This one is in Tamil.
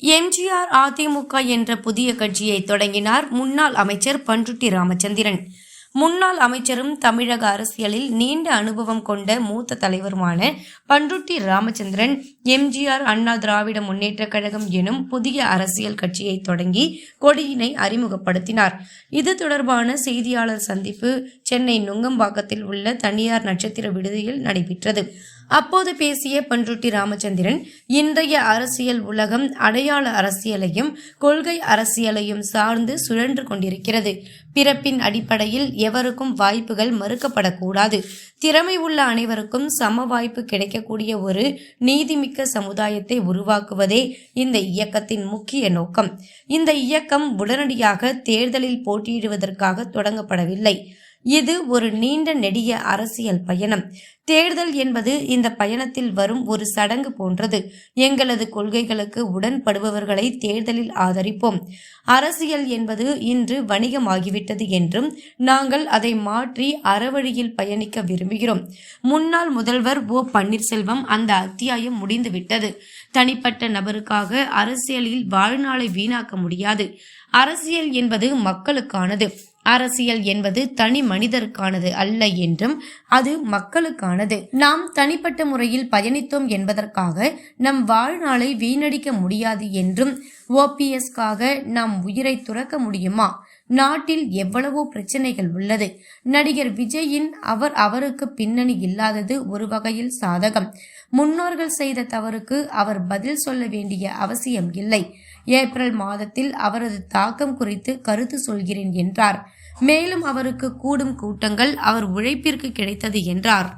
எம்ஜிஆர் அதிமுக என்ற புதிய கட்சியை தொடங்கினார் முன்னாள் அமைச்சர் பண்ருட்டி ராமச்சந்திரன். முன்னாள் அமைச்சரும் தமிழக அரசியலில் நீண்ட அனுபவம் கொண்ட மூத்த தலைவருமான பண்ருட்டி ராமச்சந்திரன் எம்ஜிஆர் அண்ணா திராவிட முன்னேற்ற கழகம் எனும் புதிய அரசியல் கட்சியை தொடங்கி கொடியினை அறிமுகப்படுத்தினார். இது தொடர்பான செய்தியாளர் சந்திப்பு சென்னை நுங்கம்பாக்கத்தில் உள்ள தனியார் நட்சத்திர விடுதியில் நடைபெற்றது. அப்போது பேசிய பண்ருட்டி ராமச்சந்திரன், இன்றைய அரசியல் உலகம் அடையாள அரசியலையும் கொள்கை அரசியலையும் சார்ந்து சுழன்று கொண்டிருக்கிறது. பிறப்பின் அடிப்படையில் எவருக்கும் வாய்ப்புகள் மறுக்கப்படக்கூடாது. திறமை உள்ள அனைவருக்கும் சம வாய்ப்பு கிடைக்கக்கூடிய ஒரு நீதிமிக்க சமுதாயத்தை உருவாக்குவதே இந்த இயக்கத்தின் முக்கிய நோக்கம். இந்த இயக்கம் உடனடியாக தேர்தலில் போட்டியிடுவதற்காக தொடங்கப்படவில்லை. இது ஒரு நீண்ட நெடிய அரசியல் பயணம். தேர்தல் என்பது இந்த பயணத்தில் வரும் ஒரு சடங்கு போன்றது. எங்களது கொள்கைகளுக்கு உடன்படுபவர்களை தேர்தலில் ஆதரிப்போம். அரசியல் என்பது இன்று வணிகமாகிவிட்டது என்றும் நாங்கள் அதை மாற்றி அறவழியில் பயணிக்க விரும்புகிறோம். முன்னாள் முதல்வர் ஓ பன்னீர்செல்வம் அந்த அத்தியாயம் முடிந்துவிட்டது. தனிப்பட்ட நபருக்காக அரசியலில் வாழ்நாளை வீணாக்க முடியாது. அரசியல் என்பது மக்களுக்கானது. அரசியல் என்பது தனி மனிதருக்கானது அல்ல என்றும் அது மக்களுக்கானது. நாம் தனிப்பட்ட முறையில் பயணித்தோம் என்பதற்காக நம் வாழ்நாளை வீணடிக்க முடியாது என்றும் ஓபிஎஸ்காக நாம் உயிரை துறக்க முடியுமா? நாட்டில் எவ்வளவோ பிரச்சனைகள் உள்ளது. நடிகர் விஜயின் அவருக்கு பின்னணி இல்லாதது ஒரு வகையில் சாதகம். முன்னோர்கள் செய்த தவறுக்கு அவர் பதில் சொல்ல வேண்டிய அவசியம் இல்லை. ஏப்ரல் மாதத்தில் அவரது தாக்கம் குறித்து கருத்து சொல்கிறேன் என்றார். மேலும் அவருக்கு கூடும் கூட்டங்கள் அவர் உழைப்பிற்கு கிடைத்தது என்றார்.